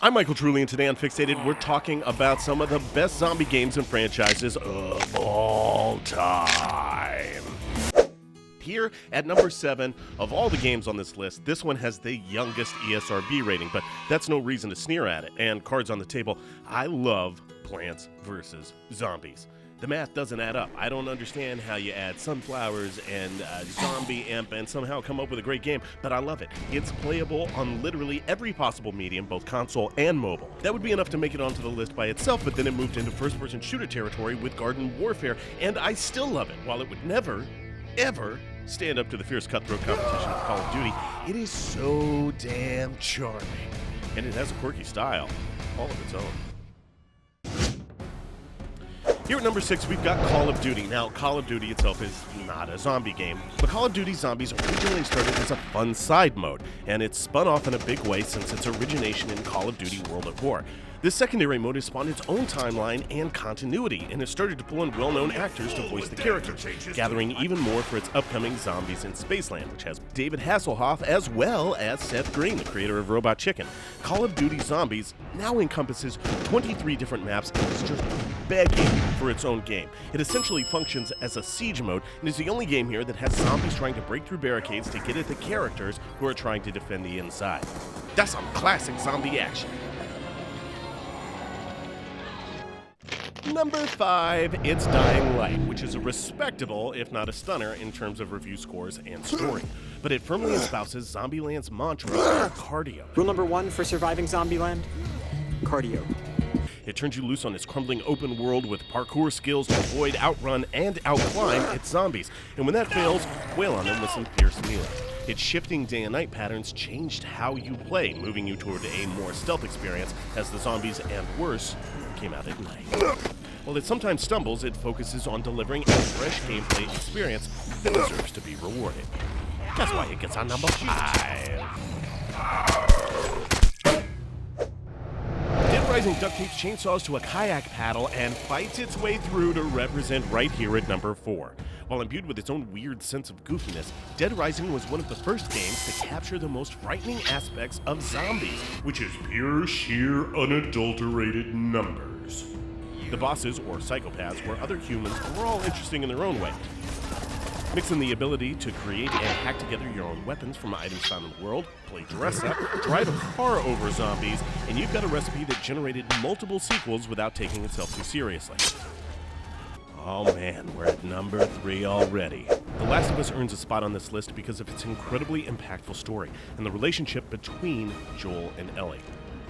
I'm Michael Truly, and today on Fxated, we're talking about some of the best zombie games and franchises of all time. Here at number 7 of all the games on this list, this one has the youngest ESRB rating, but that's no reason to sneer at it. And cards on the table, I love Plants vs. Zombies. The math doesn't add up. I don't understand how you add sunflowers and zombie imp and somehow come up with a great game, but I love it. It's playable on literally every possible medium, both console and mobile. That would be enough to make it onto the list by itself, but then it moved into first-person shooter territory with Garden Warfare, and I still love it. While it would never, ever stand up to the fierce cutthroat competition of Call of Duty, it is so damn charming. And it has a quirky style, all of its own. Here at number 6, we've got Call of Duty. Now, Call of Duty itself is not a zombie game, but Call of Duty Zombies originally started as a fun side mode, and it's spun off in a big way since its origination in Call of Duty World at War. This secondary mode has spawned its own timeline and continuity, and has started to pull in well-known actors to voice the characters, gathering even more for its upcoming Zombies in Spaceland, which has David Hasselhoff as well as Seth Green, the creator of Robot Chicken. Call of Duty Zombies now encompasses 23 different maps and is just begging for its own game. It essentially functions as a siege mode and is the only game here that has zombies trying to break through barricades to get at the characters who are trying to defend the inside. That's some classic zombie action. Number 5, it's Dying Light, which is a respectable, if not a stunner, in terms of review scores and story. But it firmly espouses Zombieland's mantra of cardio. Rule number 1 for surviving Zombieland: cardio. It turns you loose on this crumbling open world with parkour skills to avoid, outrun, and outclimb its zombies. And when that fails, wail on them with some fierce melee. Its shifting day and night patterns changed how you play, moving you toward a more stealth experience as the zombies, and worse, came out at night. While it sometimes stumbles, it focuses on delivering a fresh gameplay experience that deserves to be rewarded. That's why it gets on number 5. Dead Rising duct tapes chainsaws to a kayak paddle and fights its way through to represent right here at number 4. While imbued with its own weird sense of goofiness, Dead Rising was one of the first games to capture the most frightening aspects of zombies, which is pure, sheer, unadulterated numbers. The bosses, or psychopaths, were other humans and were all interesting in their own way. Mix in the ability to create and hack together your own weapons from items found in the world, play dress up, drive a car over zombies, and you've got a recipe that generated multiple sequels without taking itself too seriously. Oh man, we're at number 3 already. The Last of Us earns a spot on this list because of its incredibly impactful story and the relationship between Joel and Ellie.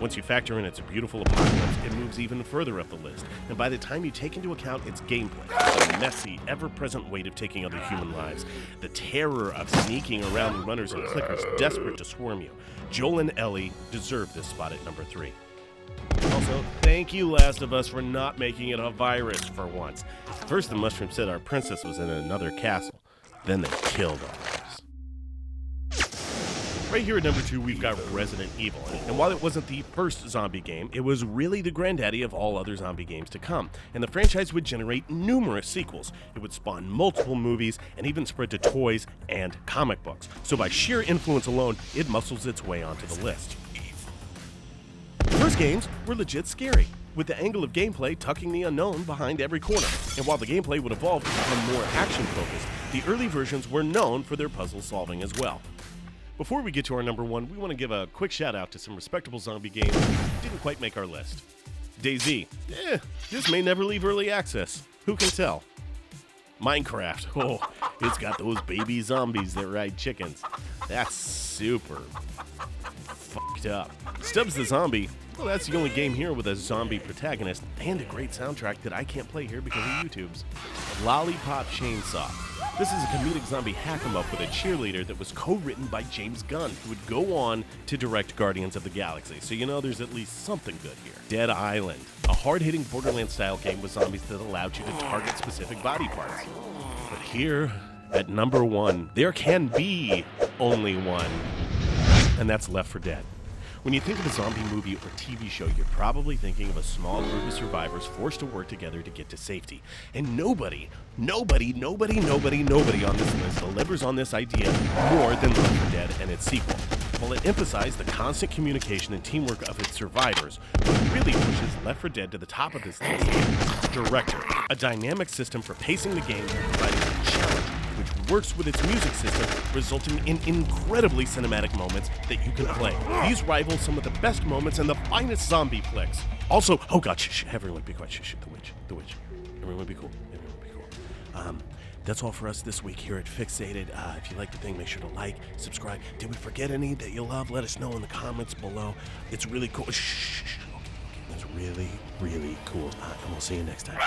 Once you factor in its beautiful apocalypse, it moves even further up the list, and by the time you take into account its gameplay, the messy, ever-present weight of taking other human lives, the terror of sneaking around the runners and clickers desperate to swarm you, Joel and Ellie deserve this spot at number 3. Also, thank you, Last of Us, for not making it a virus for once. First, the mushroom said our princess was in another castle. Then they killed ours. Right here at number 2, we've got Resident Evil. And while it wasn't the first zombie game, it was really the granddaddy of all other zombie games to come. And the franchise would generate numerous sequels. It would spawn multiple movies and even spread to toys and comic books. So by sheer influence alone, it muscles its way onto the list. First games were legit scary, with the angle of gameplay tucking the unknown behind every corner. And while the gameplay would evolve to become more action-focused, the early versions were known for their puzzle solving as well. Before we get to our number 1, we want to give a quick shout out to some respectable zombie games that didn't quite make our list. DayZ, this may never leave early access. Who can tell? Minecraft, it's got those baby zombies that ride chickens. That's super fucked up. Stubbs the Zombie, well, that's the only game here with a zombie protagonist and a great soundtrack that I can't play here because of YouTube's. Lollipop Chainsaw. This is a comedic zombie hack-em-up with a cheerleader that was co-written by James Gunn, who would go on to direct Guardians of the Galaxy, so you know there's at least something good here. Dead Island, a hard-hitting Borderlands-style game with zombies that allowed you to target specific body parts. But here, at number 1, there can be only one, and that's Left 4 Dead. When you think of a zombie movie or TV show, you're probably thinking of a small group of survivors forced to work together to get to safety. And nobody on this list delivers on this idea more than Left 4 Dead and its sequel. while it emphasized the constant communication and teamwork of its survivors. What really pushes Left 4 Dead to the top of this list is Director, a dynamic system for pacing the game and providing a challenge, which works with its music system, resulting in incredibly cinematic moments that you can play. These rival some of the best moments in the finest zombie flicks. Also, oh god, shh, everyone be quiet, shh, the witch. Everyone be cool, That's all for us this week here at Fxated. If you like the thing, make sure to like, subscribe. Did we forget any that you love? Let us know in the comments below. It's really cool. Shh. Okay. That's really, really cool. And we'll see you next time.